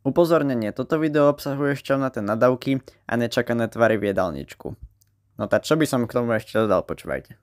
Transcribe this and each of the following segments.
Upozornenie, toto video obsahuje šťavnaté nadávky a nečakané tvary v jedálničku. No tak čo by som k tomu ešte dodal, počúvajte.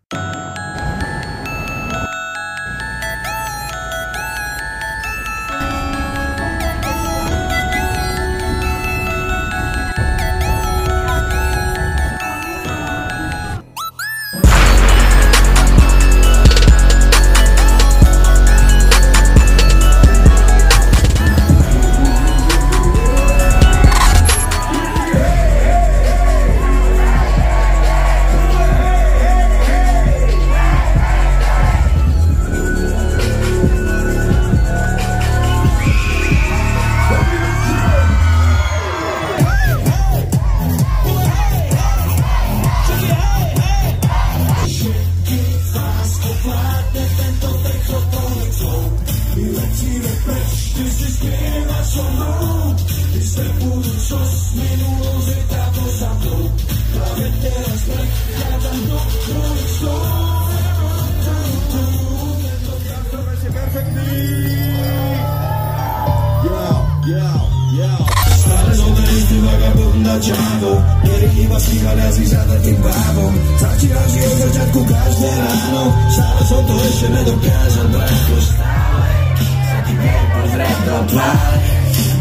Iba snívané si za takým bávom. Začínam si od začiatku každé ráno. Stále som to ešte nedokázal, brácho. Stále sa ti viem pozrieť do tváre,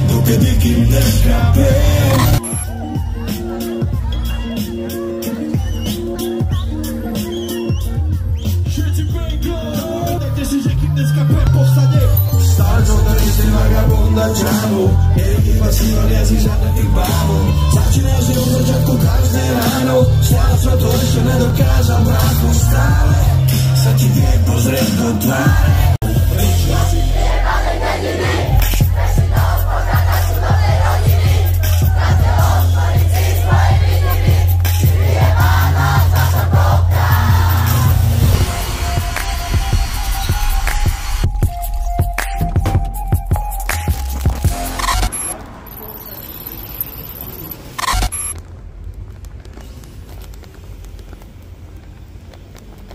dokedy kým nechápem. Všetci peklo, dajte si, že kým dneska posade. Stále som to istý vagabond a čávu. Iba snívané si za takým bávom. Začínam si od začiatku každé ráno. Stále som to ešte nedokázal, brácho. Stále sa ti viem pozrieť do tváre.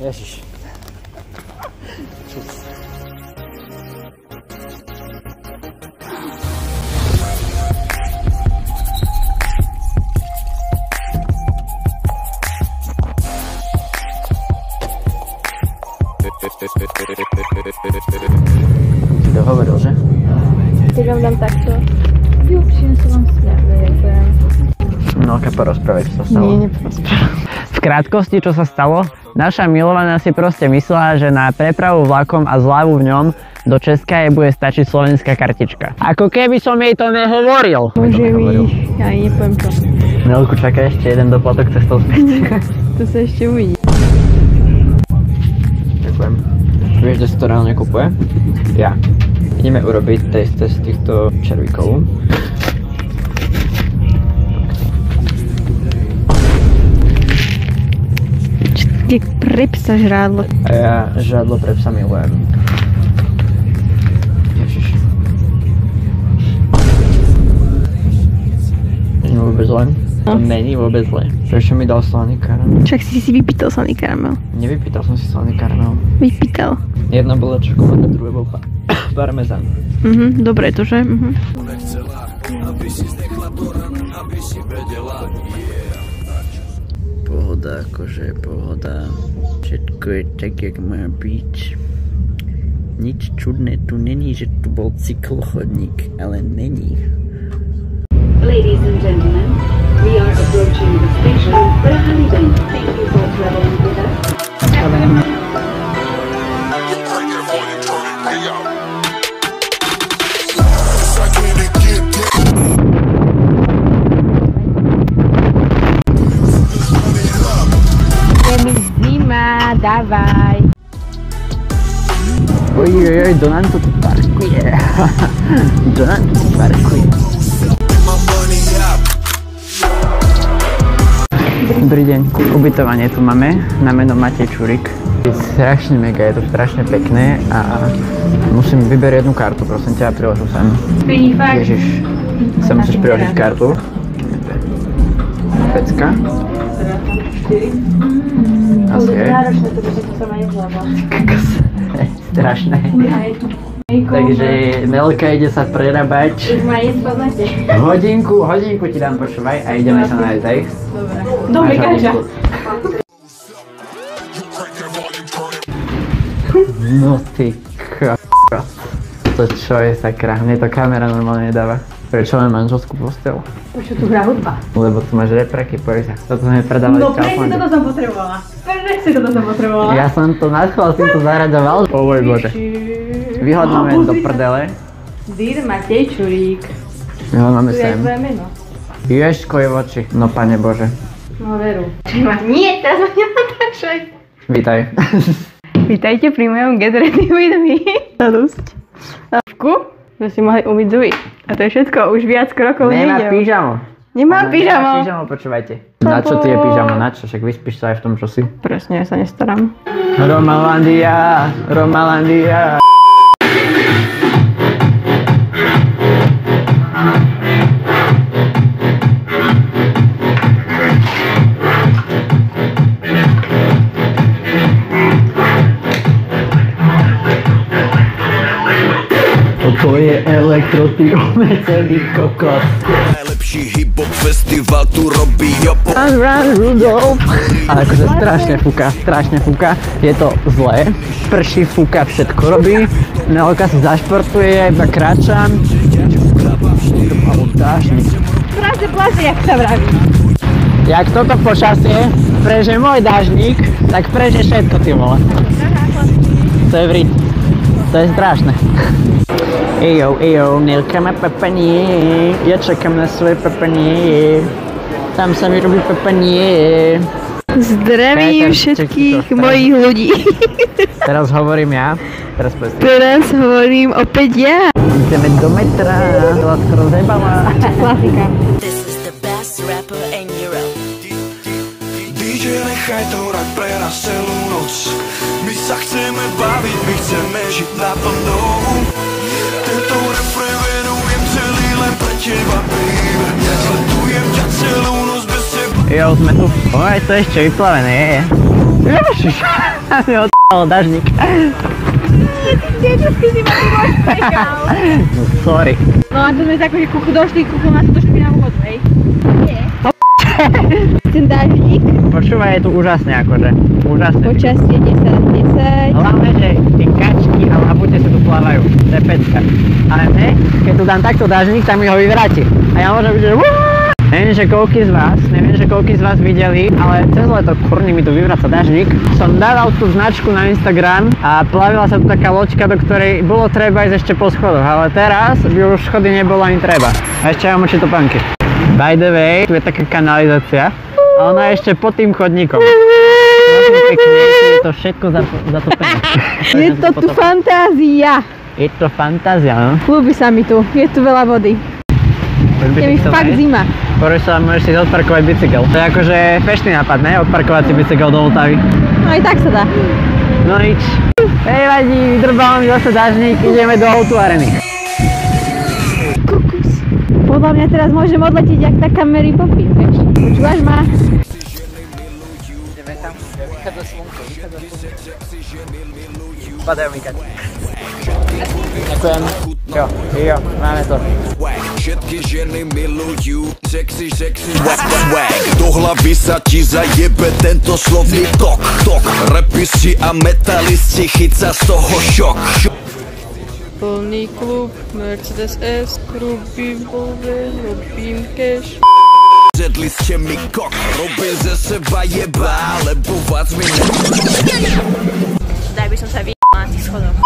Ježiš. Ti to hovoril, že? Tak vám dám takto. Jo, přinesu vám sňaté, ďakujem. No, keď porozprávať, čo sa stalo. Nie, neporozprávam. V krátkosti, čo sa stalo, naša milovaná si proste myslela, že na prepravu vlakom a zľavu v ňom do Česka jej bude stačiť slovenská kartička. Ako keby som jej to nehovoril. Môže mi, ja nepoviem čo. Nelku, čaká ešte jeden doplatok cestou späť. To sa ešte uvidí. Ďakujem. Vieš, kde sa to reálne kupuje? Ja. Ideme urobiť test týchto červíkov. Jak pre psa žrádlo. A ja žrádlo pre psa milujem. Ježiš. Není vôbec zle. To není vôbec zle. Prečo mi dal slaný karamel? Však si vypýtal slaný karamel. Nevypýtal som si slaný karamel. Vypýtal. Jedno bolo čokoláda, druhé bol parmezán. Dobre to, že? Pohoda, akože pohoda. Všetko je tak, jak má byť. Nič čudné tu není, že tu bol cyklochodník, ale není. Ladies and gentlemen, we are approaching the station Prahaliden. Thank you for traveling with us. Zima, dávaj. Ojojoj, Donan tu parkuje. Donan tu parkuje. Dobrý deň, ubytovanie tu máme na meno Matej Čurik. Je strašne mega, je to strašne pekné a musím vyberieť jednu kartu, prosím ťa, priložil sem. Ježiš, sa musíš priložiť kartu. Pecka. Asi je. Strašné. Takže Nelka ide sa prerábať. Už ma je spoznáte. Hodinku ti dám, počúvaj, a ideme sa nájsť, hej? Dobre, Káča. No ty kokos. To čo je sakra, mne to kamera normálne nedáva. Prečo máme manželskú postel? Prečo tu hrá hudba? Lebo tu máš repreky, povedz sa. Toto sme predávali v telefóne. No presne toto som potrebovala. Ja som to nadchval, som to zaraďoval. O môj bože. Vyhodnáme do prdele. Dír Matej Čurík. Vyhodnáme Tu je sem. tvoje meno. Ježko je v oči. No pane bože. No veru. Nie, teraz ma nenatáčaj. Vítaj. Vítajte pri mojom Get Ready With Me. Radosť. Lávku, že si mohli umyť zuby. A to je všetko, už viac krokov nejdem. Nemá pyžamo. Nemám pyžamo. Nemá pyžamo, počúvajte. Na čo ty je pyžamo? Na čo? Však vyspíš sa aj v tom čosi. Presne, ja sa nestaram. Romalandia, Romalandia. To je elektro, ty ometený kokos. Najlepší hip-hop festival tu robí Jopo. Ale akože strašne fúka. Je to zlé. Prší, fúka, všetko robí. Nelka si zašportuje, ja iba kráčam. Práce plaže, jak sa vraví. Jak toto počasie preže môj dážnik, tak preže všetko, ty vole. To je vrit. To je strašné. Ejo, Nelka má papanie. Ja čakám na svoje papanie. Tam sa mi robí papanie. Zdravím všetkých mojich ľudí. Teraz hovorím ja. Teraz hovorím opäť ja. Ideme do metra. To skoro zjebala. Klasika. This is the best rapper in Europe. DJ, nechaj to hrať pre nás celú noc. My sa chceme baviť, my chceme žiť naplno. Tento refrén venujem celý len pre teba, baby. Sledujem ťa celú noc bez teba. Jo, sme tu. Oj, to ešte vyplavené je. Ježiš, mi odpal dažník. No sorry. No a to sme tak, že kuchu došli, kuchu má to špinavú vodu, hej? Nie. Ten dážnik. Počúvaj, je tu úžasne akože. Úžasne. Počasie 10. Hlavne, že tie kačky a labute sa tu plávajú. To je pecka. Ale ne, keď tu dám takto dážnik, tak mi ho vyvráti. A ja môžem byť, že neviem, že koľký z vás videli, ale cez leto kurní mi tu vyvraca dážnik. Som dával tú značku na Instagram a plavila sa tu taká loďka, do ktorej bolo treba ísť ešte po schodoch, ale teraz by už schody nebolo ani treba. A ešte mám určite topánky. By the way, tu je taká kanalizácia a ona je ešte pod tým chodníkom. Prosím pekne, je to všetko zatopené. Je to tu fantázia. Je to fantázia, no? Ľúbi sa mi tu, je tu veľa vody. Je mi fakt zima. Môžeš si odparkovať bicykel. To je akože fešný nápad, ne? Odparkovať si bicykel do Vltavy. No aj tak sa dá. No nič. Hej vadí, vydrbal mi zase dážnik, ideme do O2 Areny. Kukus. Podľa mňa teraz môžem odletiť jak taká Mary Poppins, vieš? Počúvaš ma? Ideme tam, vychádza slnko. Padajú mi kačky. Ďakujem. Jo, máme to. Všetky ženy milujú sexy, wack. Do hlavy sa ti zajebe tento slovný tok. Rapisti a metalisti, chyť sa z toho šok. Plný klub, Mercedes S, robím bove, robím cash. Zedli ste mi kok, robím ze seba jeba, lebo vás mi ne... Daj by som sa vyjela na tých schodoch.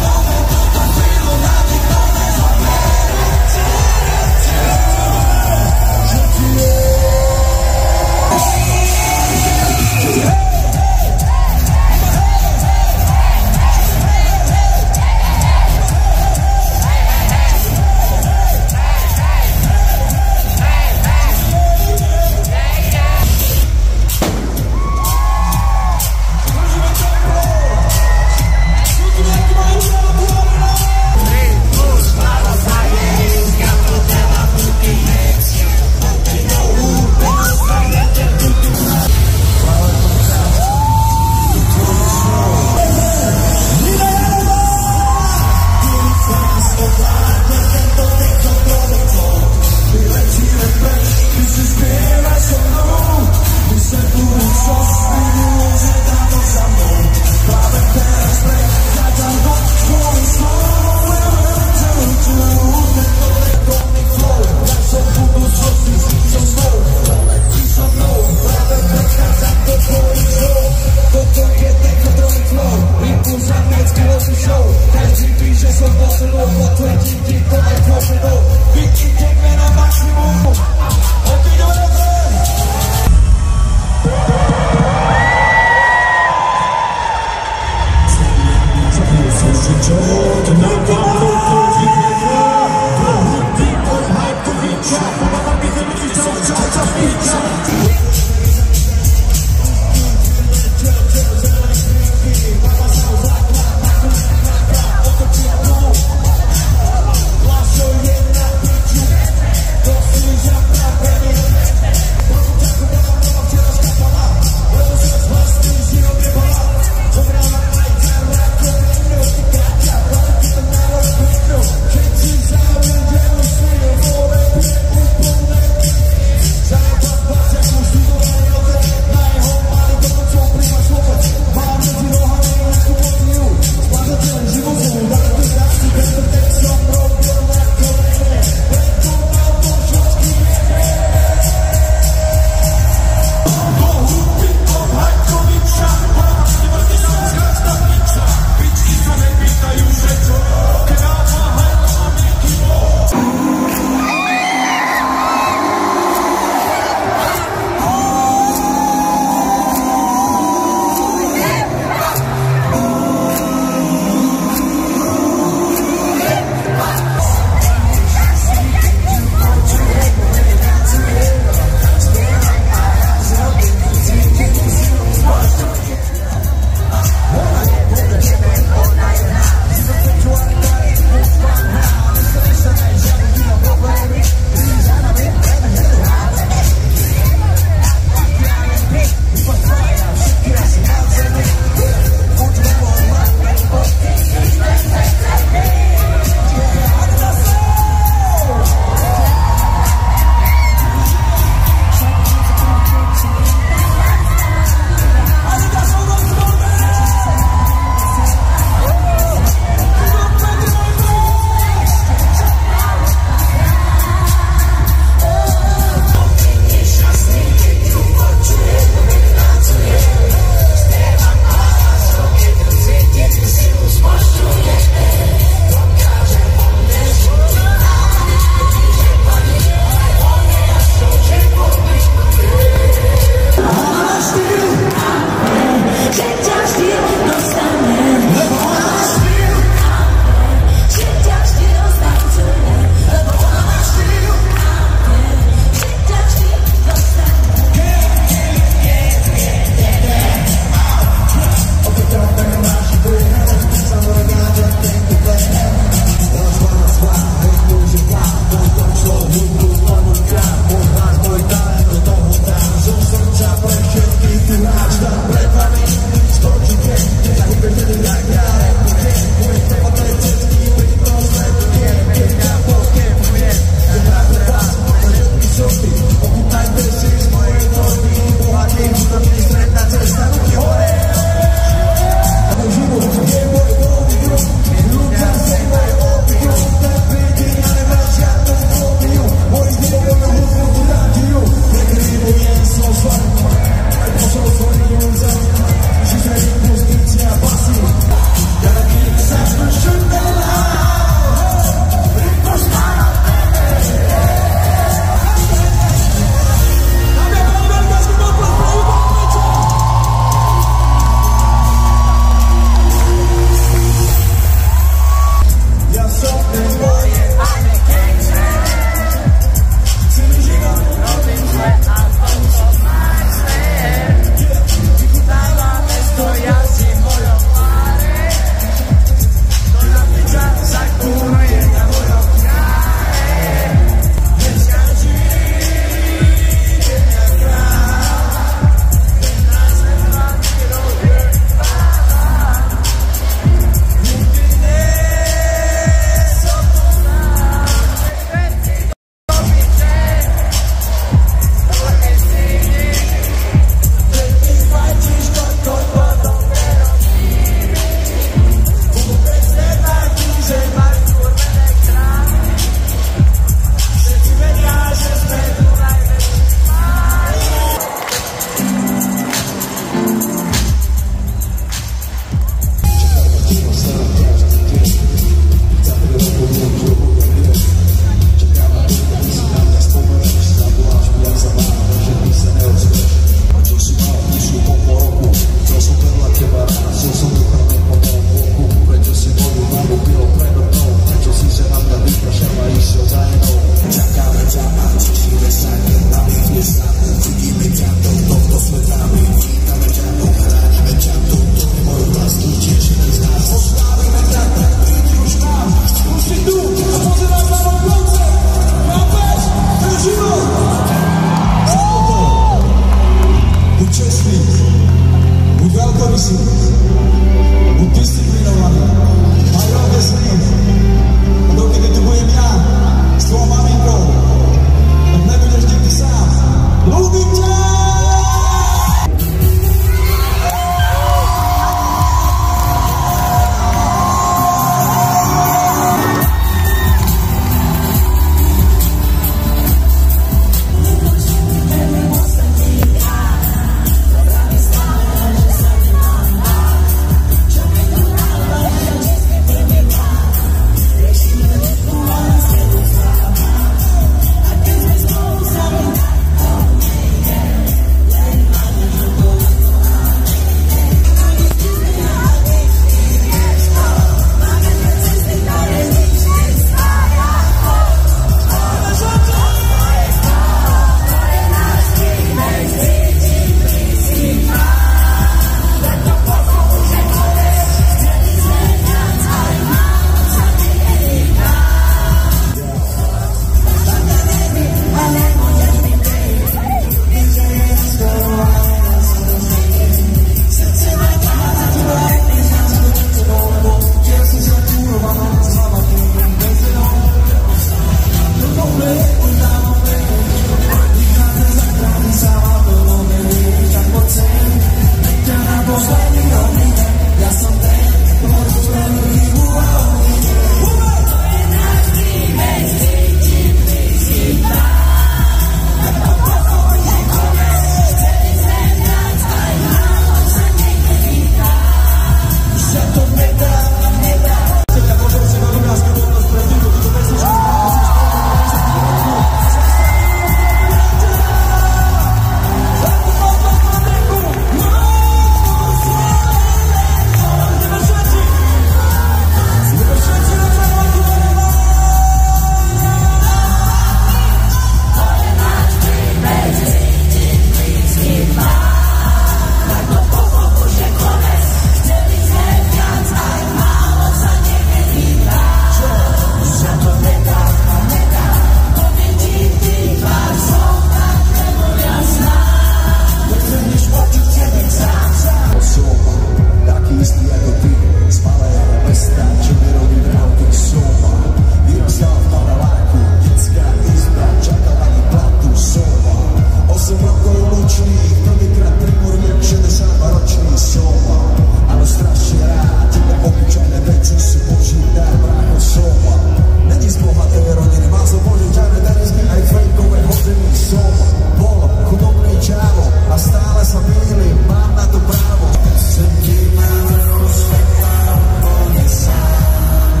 a stále sa mýlim, mám na to právo. Sedím na vrchu sveta, úplne sám.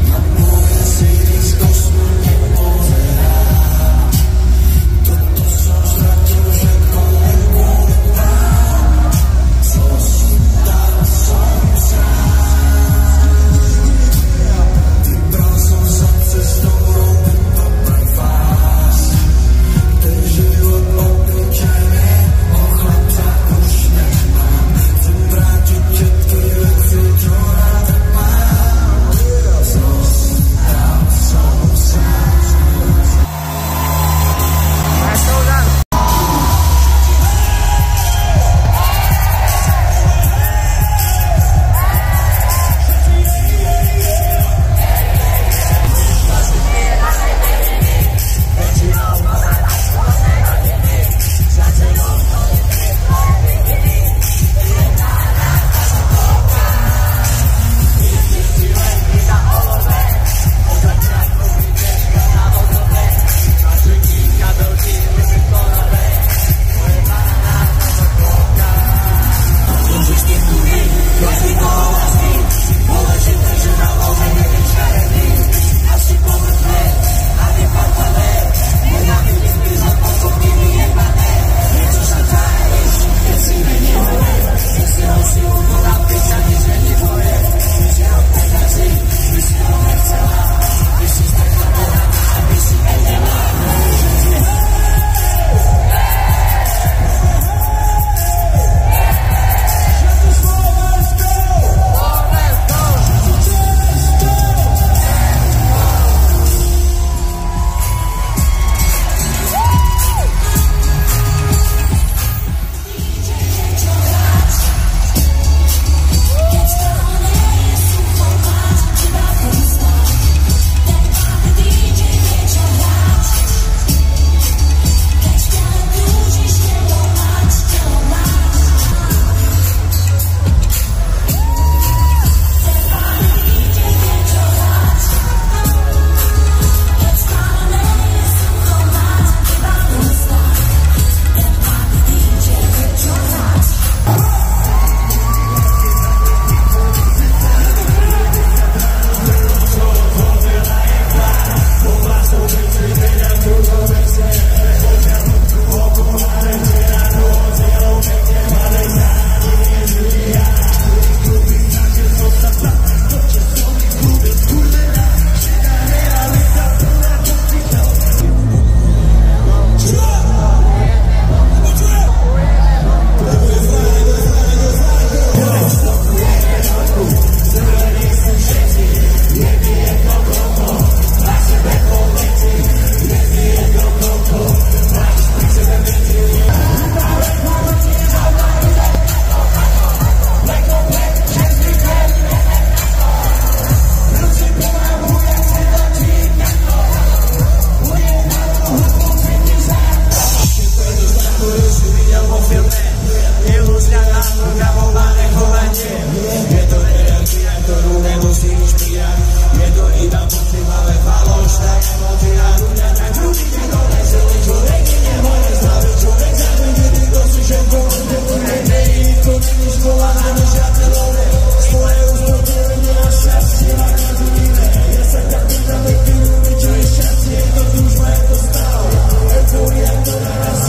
Na moje síly z kosmu nepozerám. Toto som stratil všetko, len kvôli vám. Zostal som sám. Vybral som sa cestou, robím to pre vás. Ten život obyčajne ochlapca už nemám. Chcem vrátiť všetky veci, čo rád mám. Zostal som sám.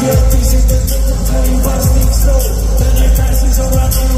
Ty si ten, ktorý vás tých slov, ten nechaj si zobrať.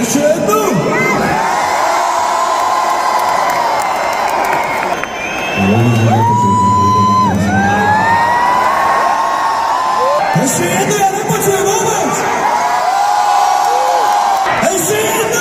Jeszcze jedną! Jeszcze jedną, ja nie poczułem moment! Jeszcze jedną!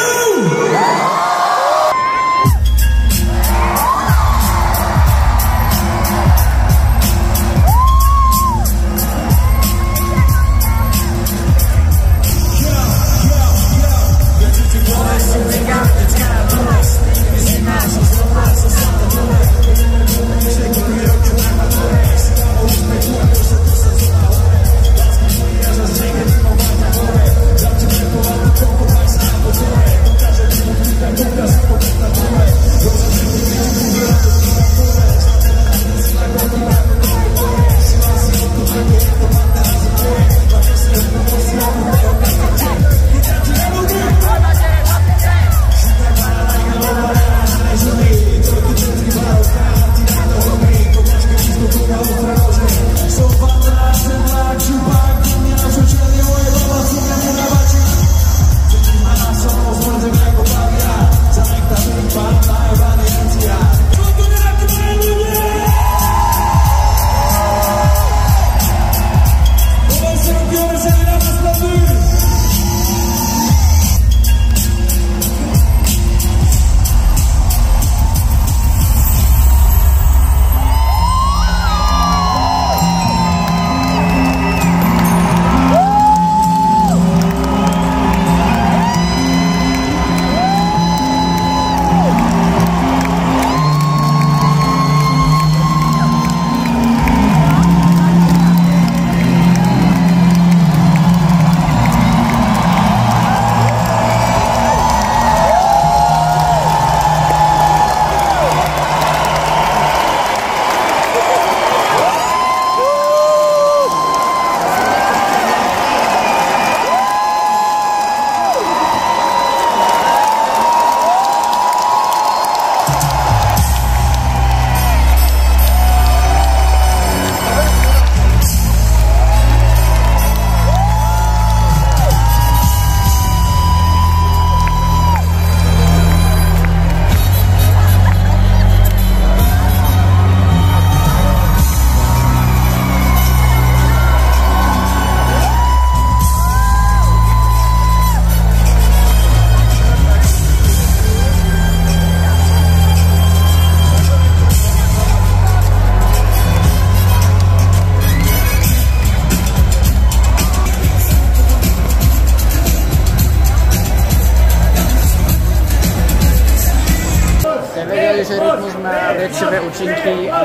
Že rytmus má väčšie účinky a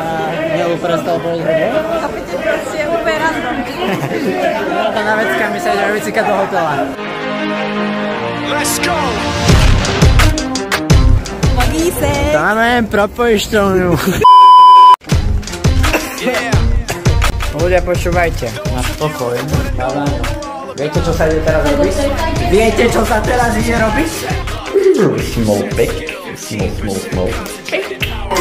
neuprestal bol hrubo? Chápete, proste je úplne random. No to na vecka mi sa ide vycikať do hotela. Let's go! Magíse! Dáme pro poišťovňu. Ľudia, počúvajte. Na spokoj. Viete, čo sa ide teraz robiť? Viete, čo sa teraz ide robiť? Smoke. Smoke. 5%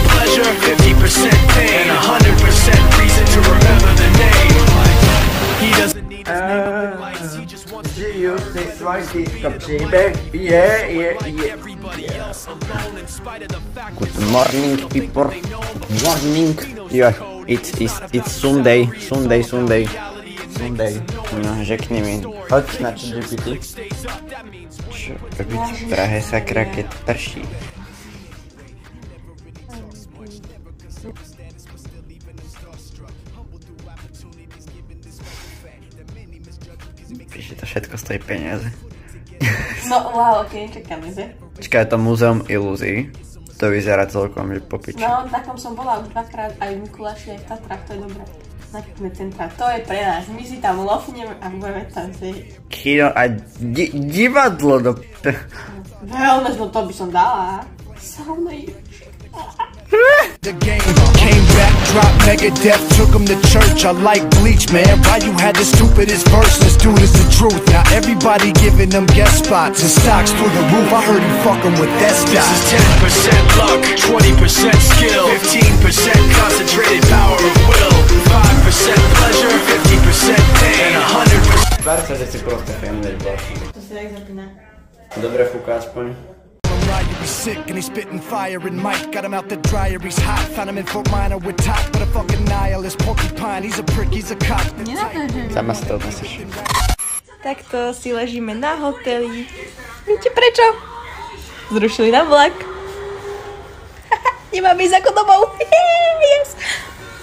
pleasure, 50% pain, 100% reason to remember the name. He doesn't need his name lights, he just wants to use this one baby. Yeah. Good morning, people. Good morning. Yeah, it's Sunday. No, řekni mi, hoď na ChatGPT. Čo robiť v Prahe, sakra, keď prší? Píše, to všetko stojí peniaze. No wow, okej, čakáme, že? Počkaj, je to múzeum ilúzií. To vyzerá celkom, že popič. No, takom som bola už dvakrát aj v Mikuláši, aj v Tatrách, to je dobré. Nakupme centra, to je pre nás, my si tam lofneme a budeme tam sedieť. Kino a divadlo do... Veľmi, no to by som dala. Sauna je... the game. Came back, dropped Megadeth, took him to church. I like Bleach, man. Why you had the stupidest verse? Let's do this the truth. Now everybody giving them guest spots and stocks through the roof. I heard you fucking with that stock. This is 10% luck, 20% skill, 15% concentrated power of will, 5% pleasure, 50% pain, and 100% Tvár sa, že si proste family boss. To sa jak zapína. Dobre fúka aspoň. He's sick and he's spitting fire and Mike got him out the dryer, he's hot. Found him in Fort Minor with top, but a fucking nihilist porcupine. He's a prick, he's a cock. Sama si to odneseš. Takto si ležíme na hoteli. Viete prečo? Zrušili nám vlak. Nemáme ísť ako domov. Yes.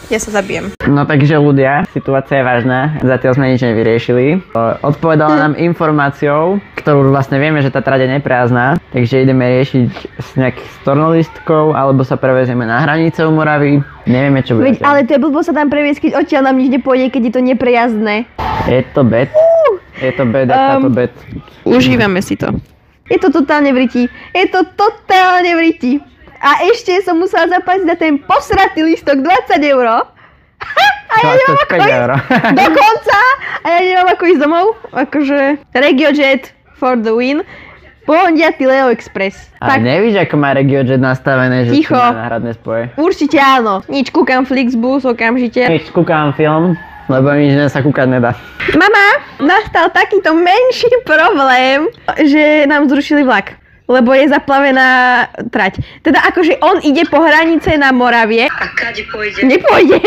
Ja sa zabijem. No takže ľudia, situácia je vážna, zatiaľ sme nič nevyriešili. Odpovedala nám informáciou, ktorú vlastne vieme, že tá trať je neprázdna, takže ideme riešiť s nejakých stornolistkou, alebo sa prevezieme na hranice u Moravy. Nevieme, čo bude. Veď, ale to je blbo sa tam previesť, keď odtiaľ nám nič nepôjde, keď je to neprejazdné. Je to bed. Je to bed, táto bed. Užívame si to. Je to totálne v riti. Je to totálne v riti. A ešte som musela zaplatiť na ten posratý lístok 20 €. A ja nemám ako ísť dokonca. A ja nemám ako ísť domov. Akože RegioJet for the win. Pohondiatý Leo Express. A nevíš, ako má RegioJet nastavené, že Ticho. má náhradné spoje? Určite áno. Nič, kúkam Flixbus okamžite. Nič, kúkam film, lebo nič sa kúkať nedá. Mama, nastal takýto menší problém, že nám zrušili vlak. Lebo je zaplavená trať. Teda akože on ide po hranice na Moravie. A kade pôjde? Nepôjde,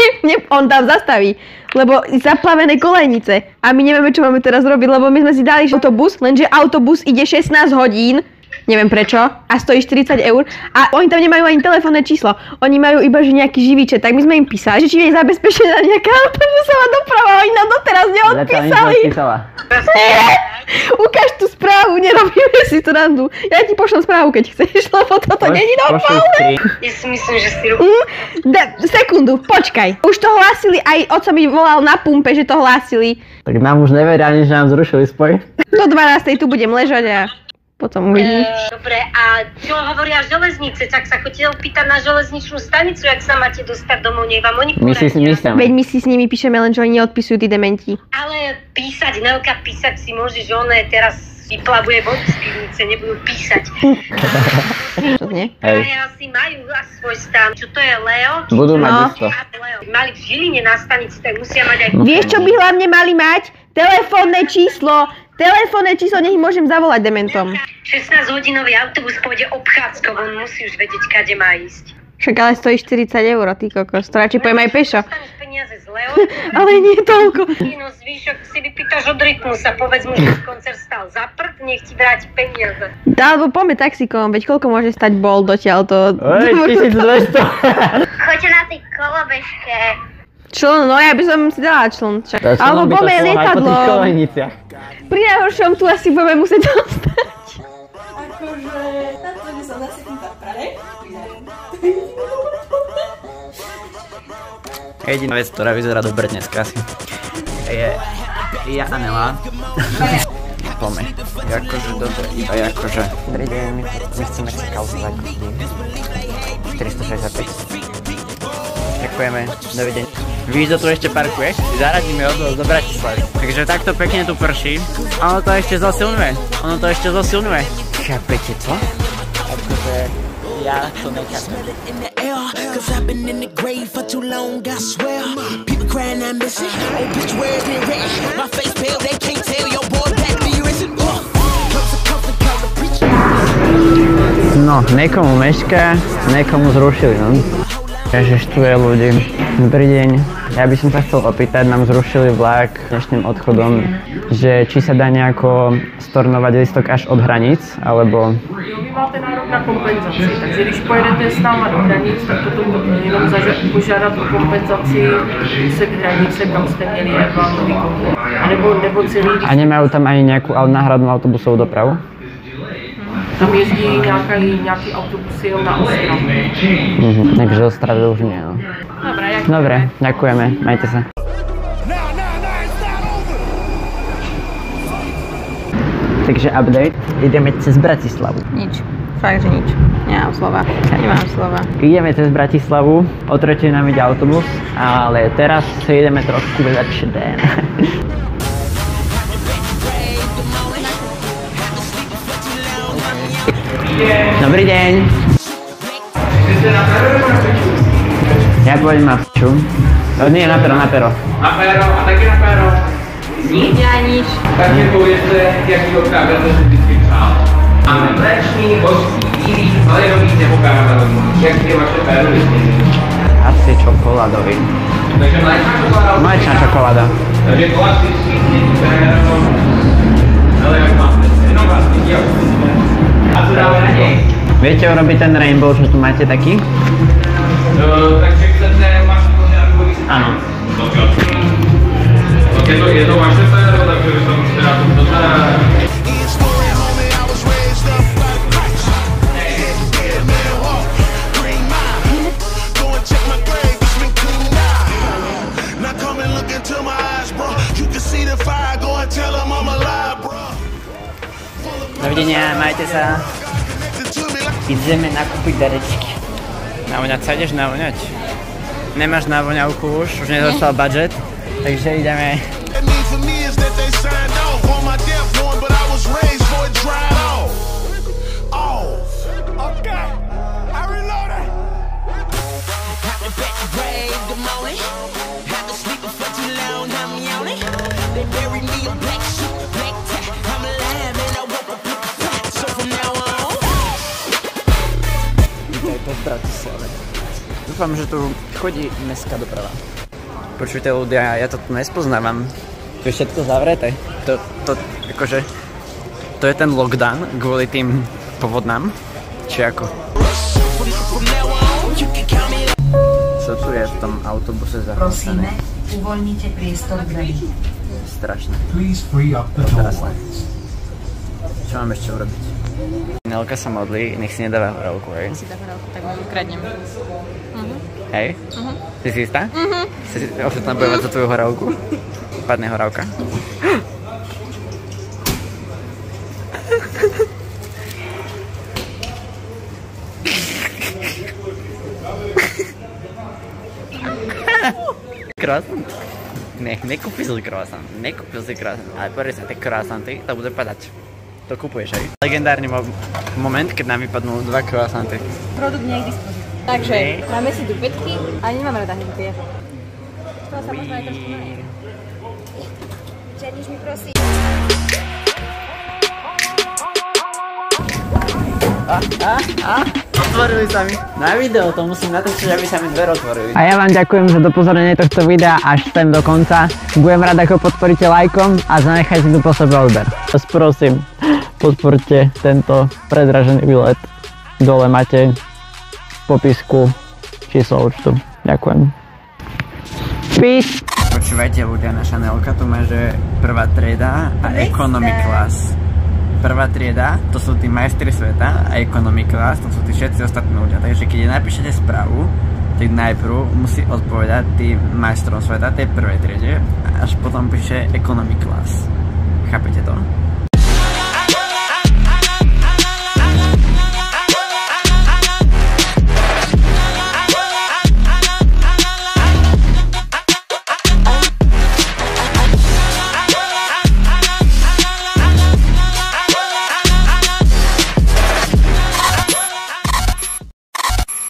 on tam zastaví. Lebo zaplavené kolejnice. A my nevieme, čo máme teraz robiť, lebo my sme si dali autobus, lenže autobus ide 16 hodín. Neviem prečo. A stojí 40 €. A oni tam nemajú ani telefónne číslo. Oni majú iba že nejaký živý chat. Tak my sme im písali, že či je zabezpečená nejaká autobusová doprava. Oni nám doteraz neodpísali. Ukáž tú správu, nerobíme si to randu. Ja ti pošlem správu, keď chceš, lebo toto není normálne. Ja si myslím, že si Sekundu, počkaj. Už to hlásili, aj oco mi volal na pumpe, že to hlásili. Tak nám už neveria ani, že nám zrušili spoj. Do 12. tu budem ležať a potom uvidím. Dobre, a čo hovoria železnice? Tak sa chodíte opýtať na železničnú stanicu, jak sa máte dostať domov, nech vám oni poradia. Veď my si s nimi píšeme, len že oni neodpisujú tí dementi. Ale písať, Nelka, písať si môžeš, že ona teraz vyplavuje vodu z pivnice, nebudú písať. Čo nie? Ale asi majú svoj stan. Čo to je, Leo? Budú mať isto. Mali v Žiline na stanici, tak musia mať aj... Vieš, čo by hlavne mali mať? Telefónne číslo. Telefónne číslo, nech môžem zavolať dementom. 16-hodinový autobus pôjde obchádzkou, on musí už vedieť, kade má ísť. Však ale stojí 40 €, ty kokos. To radšej pojem aj pešo. Dostaneš peniaze z Leo? Ale nie toľko. No zvyšok si vypýtaš od Rytmusa, povedz mu, že koncert stál za prd, nech ti vráti peniaze. Alebo poďme taxikom, veď koľko môže stať bol dotiaľ to... 1200. Choďte na tej kolobežke. Čln, no ja by som si dala čln. Alebo poďme lietadlom. Pri najhoršom tu asi budeme musieť dostať. Akože, na to, že som naseknutá v Prahe. Jediná vec, ktorá vyzerá dobre dneska asi, je ja a Nela. Poďme. Akože dobre, iba akože. Dobrý deň, my chceme si kalzovať 465. Ďakujeme, dovidenia. Víš, kto tu ešte parkuje? Zaradíme odvoz do Bratislavy. Takže takto pekne tu prší. Ono to ešte zosilňuje. Chápete to? Akože ja to nechápem. No, niekomu mešká, niekomu zrušili, no. Ježištuje ľudí. Dobrý deň. Ja by som sa chcel opýtať, nám zrušili vlak dnešným odchodom, že či sa dá nejako stornovať lístok až od hraníc, alebo... Jo, vy máte nárok na kompenzaci, takže když pojedete s náma do hranic, tak potom jenom požádat o kompenzaci se k hranice, kam jste měli, jak vám to vykoupit. Nebo celý... A nemajú tam ani nejakú náhradnú autobusovú dopravu? Tam jezdí nějaký autobusy na Ostravu. Takže Ostravy už nie, no. Dobre, ďakujeme, majte sa. Takže update, ideme cez Bratislavu. Nič, fakt, že nič. Nemám slova, Ideme cez Bratislavu, o 3:00 nám ide autobus, ale teraz si ideme trošku vyľať den. Dobrý deň. Ja pôjdem na p***u. Nie, na pero. Na pero, a taky na pero. Nič. Ja nič. Tak mi poviete, jaký okrát to si vždycky přál. Máme mléčný, hořký, bílý, ale jenom víc nepokázalý. Jak je vaše prédobytky? Asi čokoládový. Takže mléčná čokoláda? Mléčná čokoláda. Takže klasický péro. Ale jak máte? Jenom vlastný diel. A co dáme na něj? Viete urobiť ten rainbow, čo tu máte taký? Takže chcete vaše pořádkový? Áno. Tak je to vaše péro, takže vy to musíte dát to znamená. Dovidenia, majte sa. Ideme nakúpiť darečky. Navoňať sa ideš navoňať? Nemáš navoňavku už nedostal budget, takže ideme. Dúfam, že tu chodí mestská doprava. Počujte ľudia, ja to tu nespoznávam. Tu je všetko zavreté. To je ten lockdown kvôli tým povodnám? Či ako? Čo tu je v tom autobuse zapísané? Prosíme, uvoľnite priestor dverí. Strašné. Čo mám ešte urobiť? Nelka sa modlí, nech si nedáva horálku, hej? Si dá horálku, tak mu ukradnem. Hej? Ty si istá? Si ochotná bojovať za tvoju horálku? Padne horálka. Croissant? Nekúpil si croissant. Ale pozri sa, tie croissanty, to bude padať. To kúpuješ, hej? Legendárny moment, keď nám vypadnú 2 croissanty. Produkt nie je k dispozícii. Takže, máme si dupetky a nemám rada hneď. To sa možno aj trošku nájde. Ženiš mi prosím. Otvorili sa mi. Na video to musím natočiť, aby sa mi dvere otvorili. A ja vám ďakujem za dopozornenie tohto videa až sem do konca. Budem rád, ako podporíte lajkom a zanechajte tu po sebe odber. Vás prosím, podporte tento predražený výlet. Dole máte v popisku číslo účtu. Ďakujem. Peace. Počúvajte ľudia, naša Nelka tu má, že prvá trieda a economy class. Prvá trieda, to sú tí majstri sveta a economy class, to sú tí všetci ostatní ľudia. Takže keď napíšete správu, tak najprv musí odpovedať tým majstrom sveta, tej prvej triede, až potom píše economy class. Chápete to?